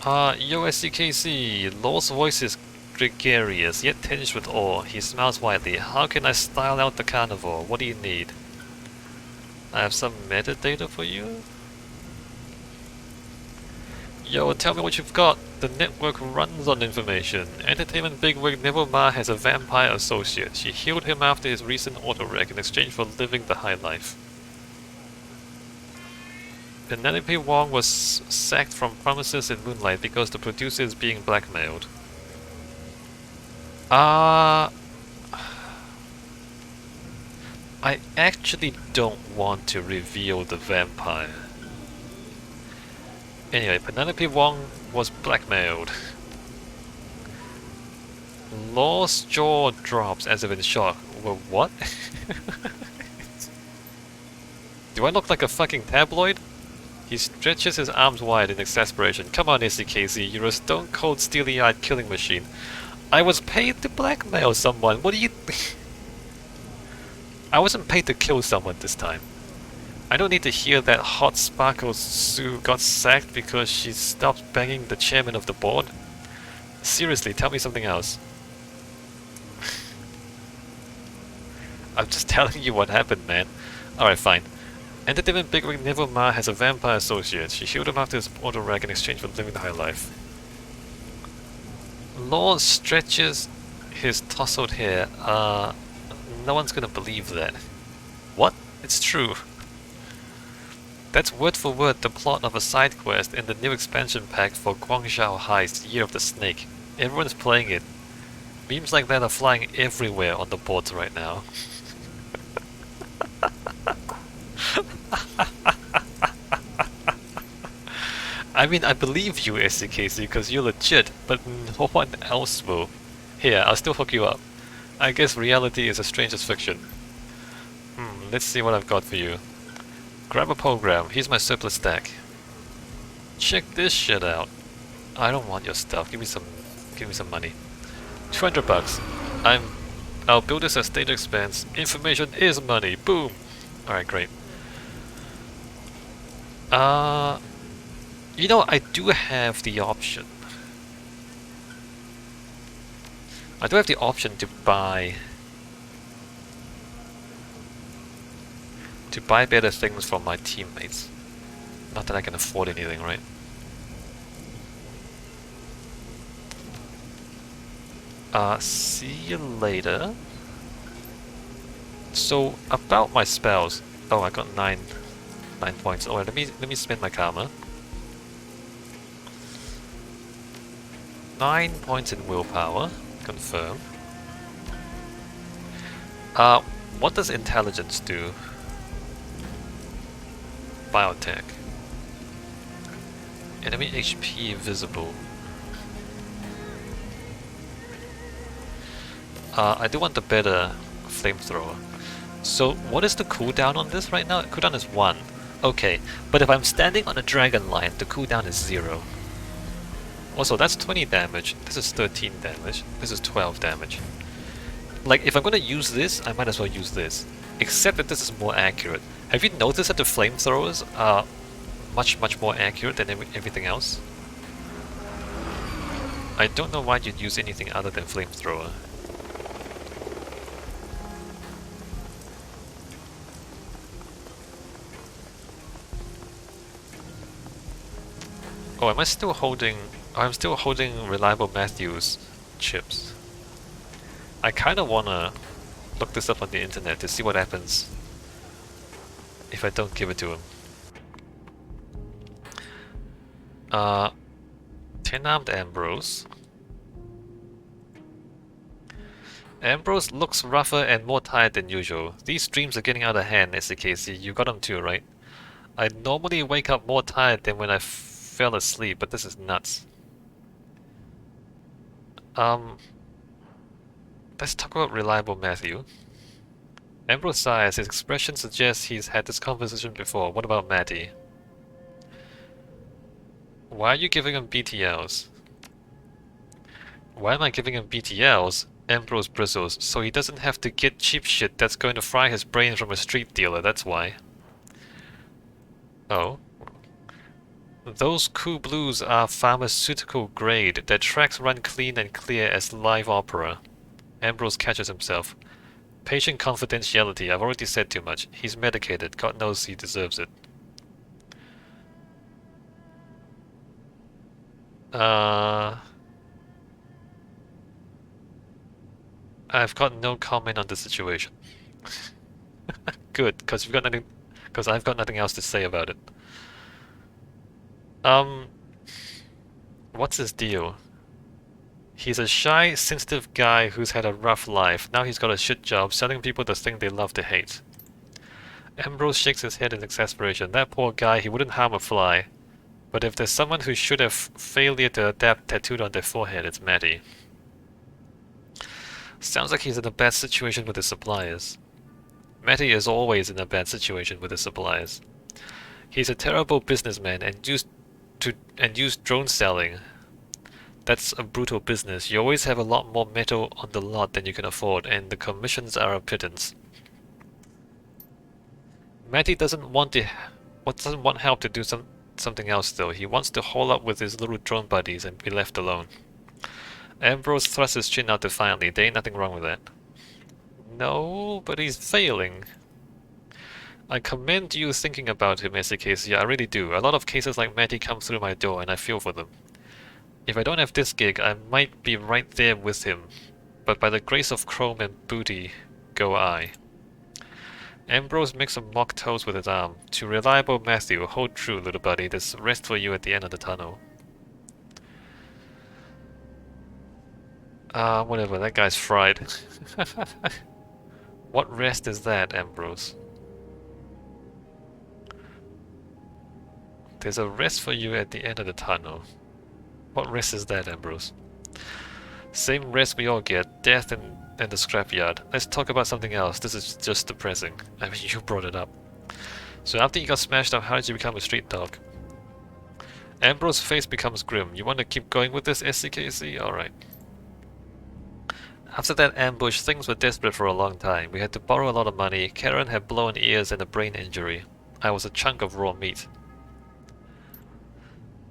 USCKC, Law's voice is gregarious, yet tinged with awe. He smiles widely. How can I style out the carnivore? What do you need? I have some metadata for you? Yo, tell me what you've got. The network runs on information. Entertainment bigwig Nevermar has a vampire associate. She healed him after his recent auto-wreck in exchange for living the high life. Penelope Wong was sacked from Promises in Moonlight because the producer is being blackmailed. I actually don't want to reveal the vampire. Anyway, Penelope Wong was blackmailed. Law's jaw drops as if in shock. Well, what? Do I look like a fucking tabloid? He stretches his arms wide in exasperation. Come on, SCKZ, you're a stone-cold, steely-eyed killing machine. I was paid to blackmail someone. What do you... I wasn't paid to kill someone this time. I don't need to hear that Hot Sparkle Sue got sacked because she stopped banging the chairman of the board. Seriously, tell me something else. I'm just telling you what happened, man. Alright, fine. Entertainment bigwig Nevermar has a vampire associate. She healed him after his auto-wreck in exchange for living the high life. Law stretches his tousled hair. No one's gonna believe that. What? It's true. That's word for word the plot of a side quest in the new expansion pack for Guangzhou Heist, Year of the Snake. Everyone's playing it. Memes like that are flying everywhere on the boards right now. I mean, I believe you, SCKC, because you're legit, but no one else will. Here, I'll still hook you up. I guess reality is as strange as fiction. Let's see what I've got for you. Grab a program. Here's my surplus stack. Check this shit out. I don't want your stuff. Give me some money. 200 bucks. I'll build this as data expense. Information is money. Boom. Alright, great. You know, I do have the option. I do have the option to buy better things from my teammates. Not that I can afford anything, right? See you later. So about my spells. Oh, I got 9 points. Oh, let me spend my karma. 9 points in willpower. Confirm. What does intelligence do? Biotech. Enemy HP visible. I do want the better flamethrower. So what is the cooldown on this right now? Cooldown is 1. Okay, but if I'm standing on a dragon line, the cooldown is 0. Also, that's 20 damage. This is 13 damage. This is 12 damage. Like, if I'm gonna use this, I might as well use this. Except that this is more accurate. Have you noticed that the flamethrowers are much more accurate than everything else? I don't know why you'd use anything other than flamethrower. Oh, am I still holding... I'm still holding Reliable Matthews chips. I kinda wanna look this up on the internet to see what happens if I don't give it to him. 10-armed Ambrose. Ambrose looks rougher and more tired than usual. These dreams are getting out of hand, SCKC. You got them too, right? I normally wake up more tired than when I fell asleep, but this is nuts. Let's talk about Reliable Matthew. Ambrose sighs. His expression suggests he's had this conversation before. What about Matty? Why are you giving him BTLs? Why am I giving him BTLs? Ambrose bristles. So he doesn't have to get cheap shit that's going to fry his brain from a street dealer, that's why. Oh. Those cool blues are pharmaceutical grade. Their tracks run clean and clear as live opera. Ambrose catches himself. Patient confidentiality. I've already said too much. He's medicated. God knows he deserves it. Uh, I've got no comment on the situation. Good, because I've got nothing else to say about it. Um, what's his deal? He's a shy, sensitive guy who's had a rough life. Now he's got a shit job selling people the thing they love to hate. Ambrose shakes his head in exasperation. That poor guy, he wouldn't harm a fly. But if there's someone who should have failure to adapt tattooed on their forehead, it's Matty. Sounds like he's in a bad situation with his suppliers. Matty is always in a bad situation with his suppliers. He's a terrible businessman and used drone selling. That's a brutal business. You always have a lot more metal on the lot than you can afford, and the commissions are a pittance. Matty doesn't want help to do something else though. He wants to hole up with his little drone buddies and be left alone. Ambrose thrusts his chin out defiantly. There ain't nothing wrong with that. No, but he's failing. I commend you thinking about him, SCKC. I really do. A lot of cases like Matty come through my door, and I feel for them. If I don't have this gig, I might be right there with him. But by the grace of Chrome and Booty, go I. Ambrose makes a mock toast with his arm. To reliable Matthew, hold true, little buddy. There's rest for you at the end of the tunnel. Whatever. That guy's fried. What rest is that, Ambrose? There's a rest for you at the end of the tunnel. What rest is that, Ambrose? Same rest we all get, death and the scrapyard. Let's talk about something else. This is just depressing. I mean, you brought it up. So after you got smashed up, how did you become a street dog? Ambrose's face becomes grim. You want to keep going with this, SCKC? Alright. After that ambush, things were desperate for a long time. We had to borrow a lot of money. Karen had blown ears and a brain injury. I was a chunk of raw meat.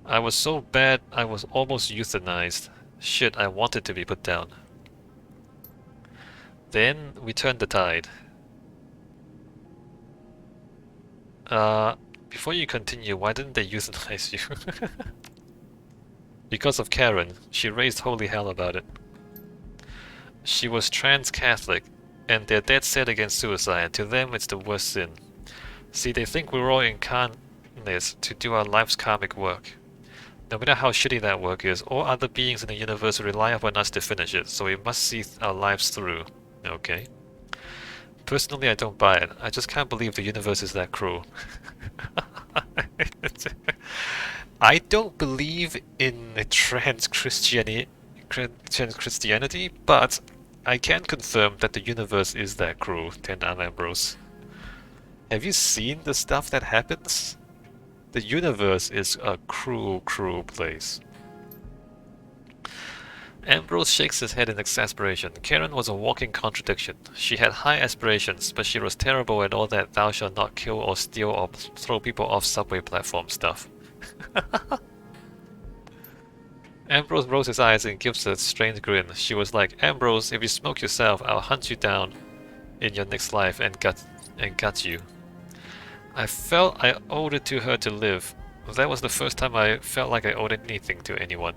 I was so bad, I was almost euthanized. Shit, I wanted to be put down. Then, we turned the tide. Before you continue, why didn't they euthanize you? Because of Karen. She raised holy hell about it. She was trans-Catholic, and they're dead set against suicide. To them, it's the worst sin. See, they think we're all incarnate to do our life's karmic work. No matter how shitty that work is, all other beings in the universe rely upon us to finish it, so we must see our lives through. Okay. Personally, I don't buy it. I just can't believe the universe is that cruel. I don't believe in trans Christianity, but I can confirm that the universe is that cruel, Tenan Ambrose. Have you seen the stuff that happens? The universe is a cruel, cruel place. Ambrose shakes his head in exasperation. Karen was a walking contradiction. She had high aspirations, but she was terrible at all that thou shalt not kill or steal or throw people off subway platform stuff. Ambrose rolls his eyes and gives a strange grin. She was like, Ambrose, if you smoke yourself, I'll hunt you down in your next life and gut you. I felt I owed it to her to live. That was the first time I felt like I owed anything to anyone.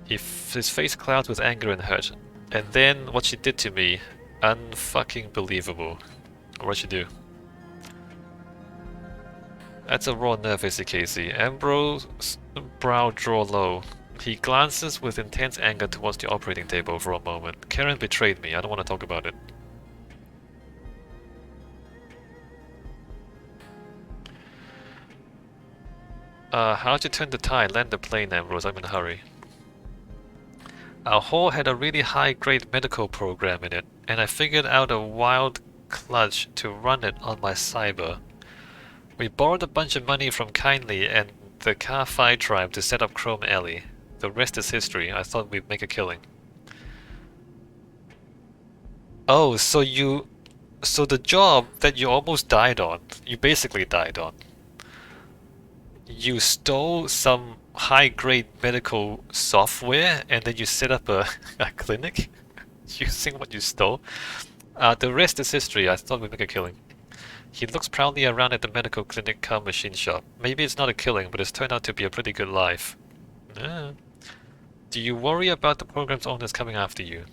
His face clouds with anger and hurt. And then what she did to me, unfucking believable. What'd she do? That's a raw nerve, SCKC. Ambrose's brow draw low. He glances with intense anger towards the operating table for a moment. Karen betrayed me. I don't want to talk about it. How'd you turn the tide? Land the plane, Ambrose. I'm in a hurry. Our hall had a really high-grade medical program in it, and I figured out a wild clutch to run it on my cyber. We borrowed a bunch of money from Kindly and the Ka-Fi tribe to set up Chrome Alley. The rest is history. I thought we'd make a killing. Oh, so the job that you almost died on, you basically died on. You stole some high-grade medical software and then you set up a, a clinic using what you stole? The rest is history. I thought we'd make a killing. He looks proudly around at the medical clinic car machine shop. Maybe it's not a killing, but it's turned out to be a pretty good life. Yeah. Do you worry about the program's owners coming after you?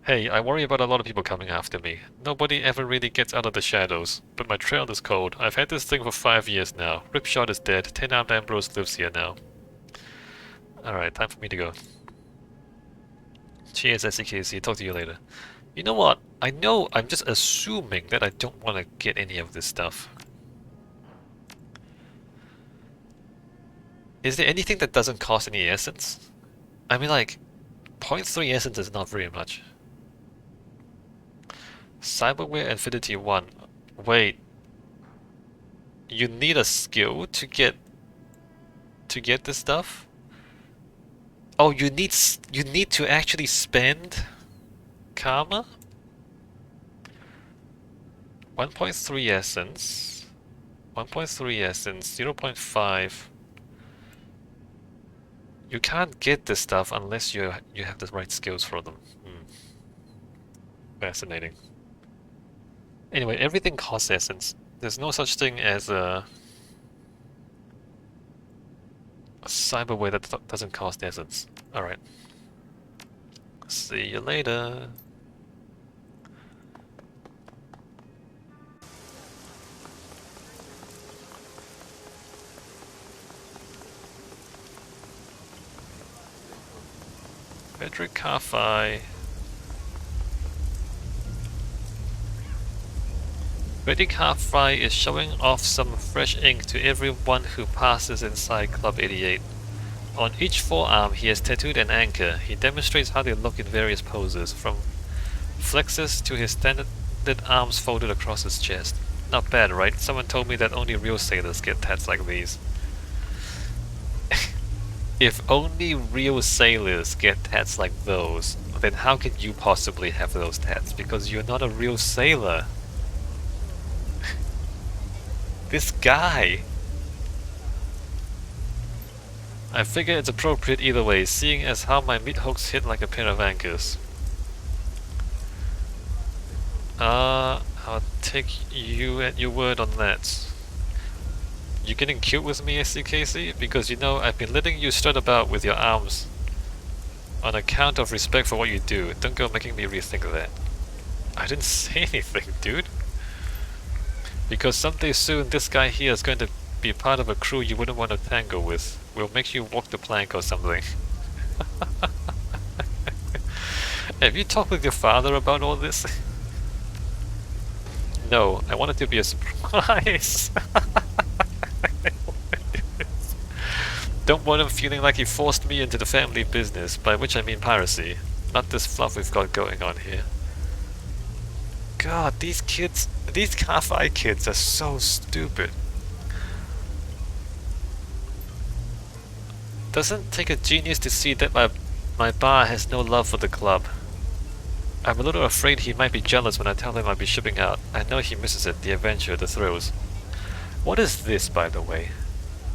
Hey, I worry about a lot of people coming after me. Nobody ever really gets out of the shadows, but my trail is cold. I've had this thing for 5 years now. Ripshot is dead. 10-armed Ambrose lives here now. Alright, time for me to go. Cheers, SCKC. Talk to you later. You know what? I know I'm just assuming that I don't want to get any of this stuff. Is there anything that doesn't cost any essence? I mean, like, 0.3 essence is not very much. Cyberware Infinity 1. Wait. You need a skill to get this stuff? Oh, you need to actually spend karma? 1.3 essence. 1.3 essence, 0.5. You can't get this stuff unless you have the right skills for them. Fascinating. Anyway, everything costs essence. There's no such thing as a cyberware that doesn't cost essence. Alright. See you later. Frederick Carfi. Frederick Carfi is showing off some fresh ink to everyone who passes inside Club 88. On each forearm he has tattooed an anchor. He demonstrates how they look in various poses, from flexes to his standard arms folded across his chest. Not bad, right? Someone told me that only real sailors get tats like these. If only real sailors get tats like those, then how can you possibly have those tats? Because you're not a real sailor. This guy! I figure it's appropriate either way, seeing as how my meat hooks hit like a pair of anchors. I'll take you at your word on that. You getting cute with me, SCKC? Because you know, I've been letting you strut about with your arms on account of respect for what you do. Don't go making me rethink that. I didn't say anything, dude. Because someday soon, this guy here is going to be part of a crew you wouldn't want to tangle with. We'll make you walk the plank or something. Have you talked with your father about all this? No, I want it to be a surprise. Don't want him feeling like he forced me into the family business, by which I mean piracy. Not this fluff we've got going on here. God, these kids, these Carfi kids are so stupid. Doesn't take a genius to see that my bar has no love for the club. I'm a little afraid he might be jealous when I tell him I'll be shipping out. I know he misses it, the adventure, the thrills. What is this, by the way?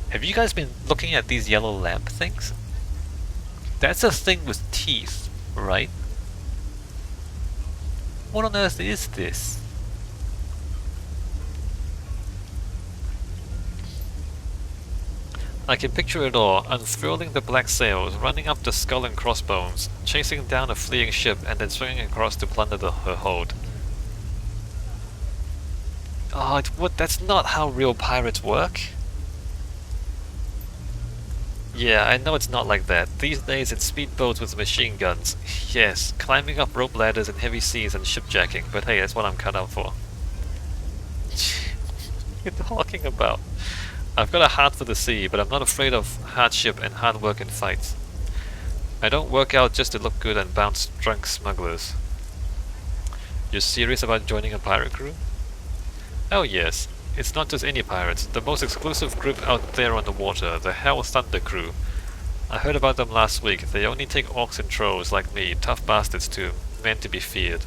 Have you guys been looking at these yellow lamp things? That's a thing with teeth, right? What on earth is this? I can picture it all, unfurling the black sails, running up the skull and crossbones, chasing down a fleeing ship, and then swinging across to plunder her hold. Oh, what? That's not how real pirates work. Yeah, I know it's not like that. These days it's speedboats with machine guns. Yes, climbing up rope ladders in heavy seas and shipjacking, but hey, that's what I'm cut out for. What are you talking about? I've got a heart for the sea, but I'm not afraid of hardship and hard work in fights. I don't work out just to look good and bounce drunk smugglers. You're serious about joining a pirate crew? Oh yes. It's not just any pirates, the most exclusive group out there on the water, the Hell Thunder crew. I heard about them last week. They only take orcs and trolls like me, tough bastards too, men to be feared.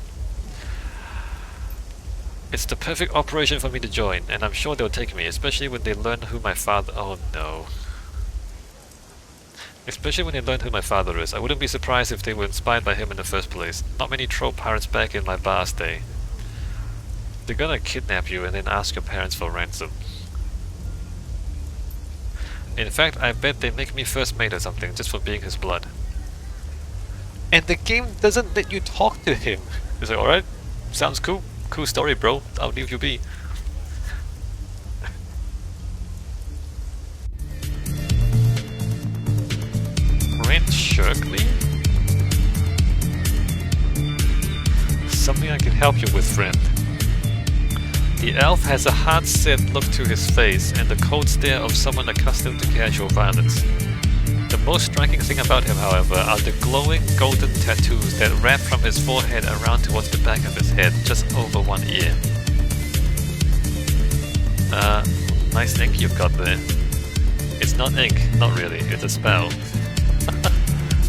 It's the perfect operation for me to join, and I'm sure they'll take me, especially when they learn who my father— oh no. Especially when they learn who my father is. I wouldn't be surprised if they were inspired by him in the first place. Not many troll pirates back in my bar's day. They're gonna kidnap you and then ask your parents for ransom. In fact, I bet they make me first mate or something just for being his blood. And the game doesn't let you talk to him. It's like, alright, sounds cool. Cool story, bro. I'll leave you be. Brent Shirkley? Something I can help you with, friend. The elf has a hard-set look to his face and the cold stare of someone accustomed to casual violence. The most striking thing about him, however, are the glowing golden tattoos that wrap from his forehead around towards the back of his head, just over one ear. Nice ink you've got there. It's not ink, not really, it's a spell.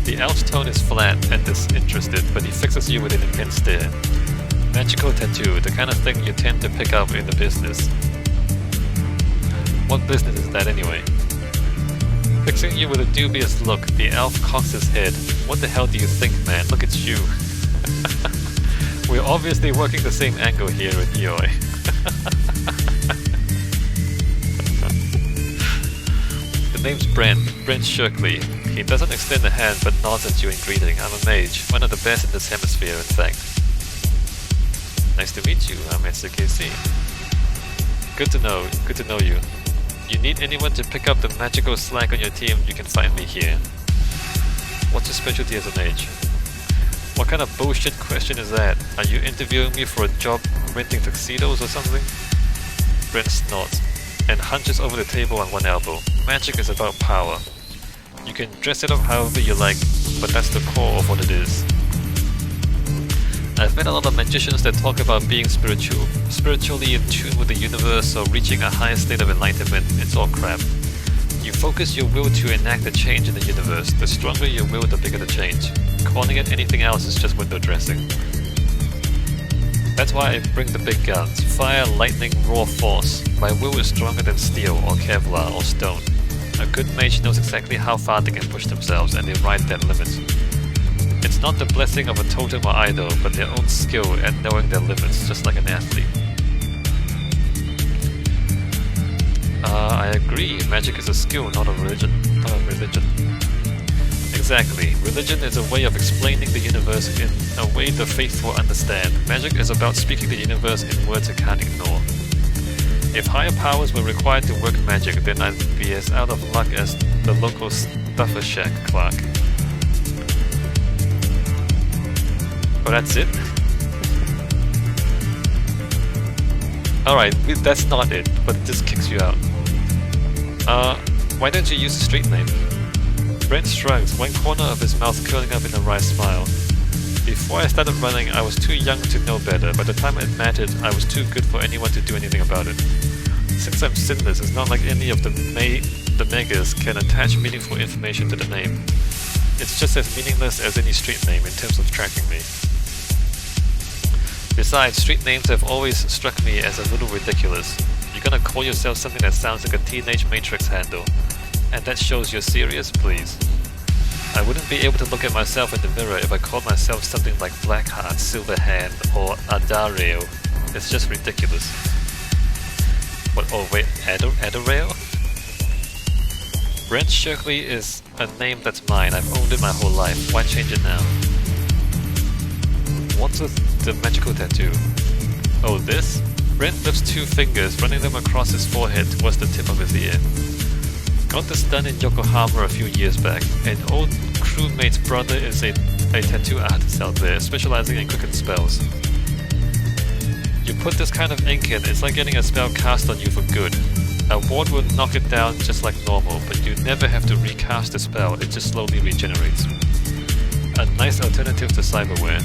The elf's tone is flat and disinterested, but he fixes you with an intense stare. Magical tattoo, the kind of thing you tend to pick up in the business. What business is that anyway? Fixing you with a dubious look, the elf cocks his head. What the hell do you think, man? Look at you. We're obviously working the same angle here at EOI. The name's Brent Shirkley. He doesn't extend a hand but nods at you in greeting. I'm a mage, one of the best in this hemisphere in fact. Nice to meet you, I'm SKC. Good to know you. You need anyone to pick up the magical slack on your team, you can find me here. What's your specialty as a mage? What kind of bullshit question is that? Are you interviewing me for a job renting tuxedos or something? Brent snorts and hunches over the table on one elbow. Magic is about power. You can dress it up however you like, but that's the core of what it is. I've met a lot of magicians that talk about being spiritually in tune with the universe or reaching a higher state of enlightenment. It's all crap. You focus your will to enact a change in the universe. The stronger your will, the bigger the change. Calling it anything else is just window dressing. That's why I bring the big guns. Fire, lightning, raw force. My will is stronger than steel or Kevlar or stone. A good mage knows exactly how far they can push themselves and they ride that limit. It's not the blessing of a totem or idol, but their own skill at knowing their limits, just like an athlete. I agree. Magic is a skill, not a religion. Exactly. Religion is a way of explaining the universe in a way the faithful understand. Magic is about speaking the universe in words it can't ignore. If higher powers were required to work magic, then I'd be as out of luck as the local stuffer shack clerk. Oh, that's it? Alright, that's not it, but it just kicks you out. Why don't you use a street name? Brent shrugs, one corner of his mouth curling up in a wry smile. Before I started running, I was too young to know better. By the time it mattered, I was too good for anyone to do anything about it. Since I'm sinless, it's not like any of the megas can attach meaningful information to the name. It's just as meaningless as any street name in terms of tracking me. Besides, street names have always struck me as a little ridiculous. You're gonna call yourself something that sounds like a Teenage Matrix handle. And that shows you're serious, please. I wouldn't be able to look at myself in the mirror if I called myself something like Blackheart, Silverhand, or Adareo. It's just ridiculous. What? Oh wait, Adareo? Brent Shirkley is a name that's mine. I've owned it my whole life. Why change it now? What's with the magical tattoo? Oh, this? Brent lifts two fingers, running them across his forehead towards the tip of his ear. Got this done in Yokohama a few years back. An old crewmate's brother is a tattoo artist out there, specializing in cooking spells. You put this kind of ink in, it's like getting a spell cast on you for good. A ward will knock it down just like normal, but you never have to recast the spell, it just slowly regenerates. A nice alternative to cyberware.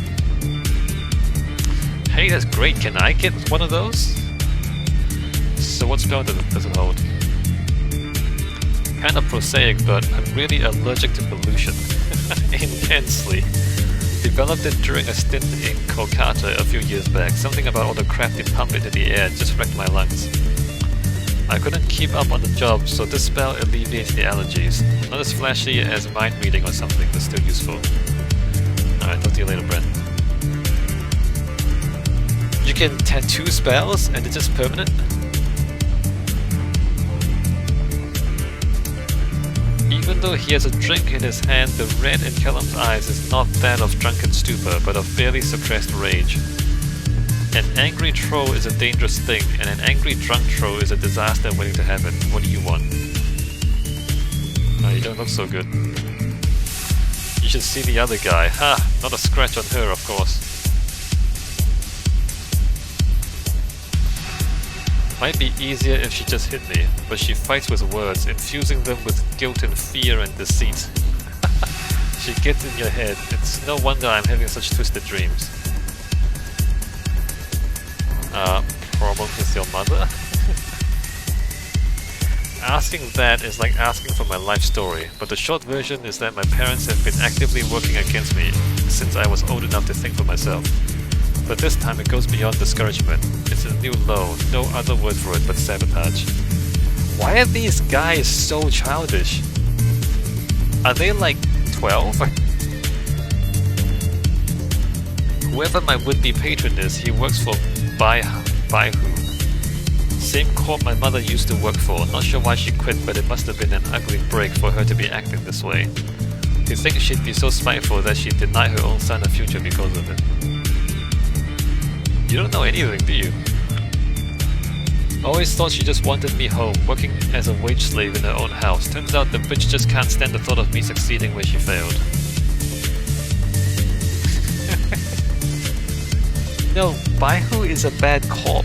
Hey, that's great, can I get one of those? So what spell does it hold? Kinda prosaic, but I'm really allergic to pollution. Intensely. The developed it during a stint in Kolkata a few years back. Something about all the crap they pump into the air just wrecked my lungs. I couldn't keep up on the job, so this spell alleviates the allergies. Not as flashy as mind reading or something, but still useful. Alright, talk to you later, Brent. You can tattoo spells and it's just permanent? Even though he has a drink in his hand, the red in Callum's eyes is not that of drunken stupor, but of fairly suppressed rage. An angry troll is a dangerous thing, and an angry drunk troll is a disaster waiting to happen. What do you want? Oh, you don't look so good. You should see the other guy. Ha! Not a scratch on her, of course. Might be easier if she just hit me, but she fights with words, infusing them with guilt and fear and deceit. She gets in your head. It's no wonder I'm having such twisted dreams. Problem with your mother? Asking that is like asking for my life story, but the short version is that my parents have been actively working against me since I was old enough to think for myself. But this time it goes beyond discouragement. It's a new low, no other word for it but sabotage. Why are these guys so childish? Are they like 12? Whoever my would-be patron is, he works for Baihu. Same corp my mother used to work for. Not sure why she quit, but it must have been an ugly break for her to be acting this way. To think she'd be so spiteful that she'd deny her own son a future because of it. You don't know anything, do you? Always thought she just wanted me home, working as a wage slave in her own house. Turns out the bitch just can't stand the thought of me succeeding where she failed. No, Baihu is a bad corp.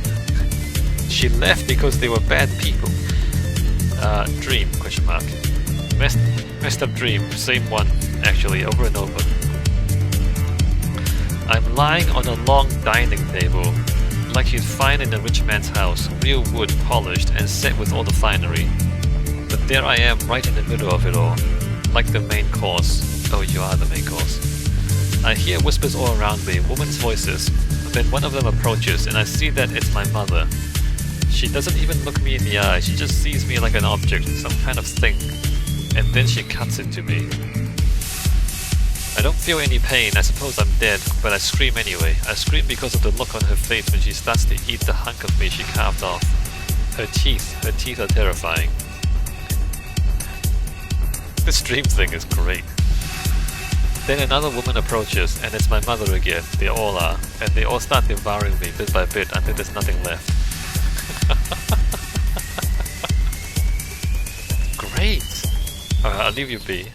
She left because they were bad people. Dream, question mark. Messed up dream, same one, actually, over and over. I'm lying on a long dining table, like you'd find in a rich man's house, real wood, polished, and set with all the finery. But there I am, right in the middle of it all, like the main course. Oh, you are the main course. I hear whispers all around me, women's voices. Then one of them approaches, and I see that it's my mother. She doesn't even look me in the eye, she just sees me like an object, some kind of thing. And then she cuts into me. I don't feel any pain, I suppose I'm dead, but I scream anyway. I scream because of the look on her face when she starts to eat the hunk of me she carved off. Her teeth are terrifying. This dream thing is great. Then another woman approaches, and it's my mother again. They all are, and they all start devouring me bit by bit until there's nothing left. Great! Alright, I'll leave you be.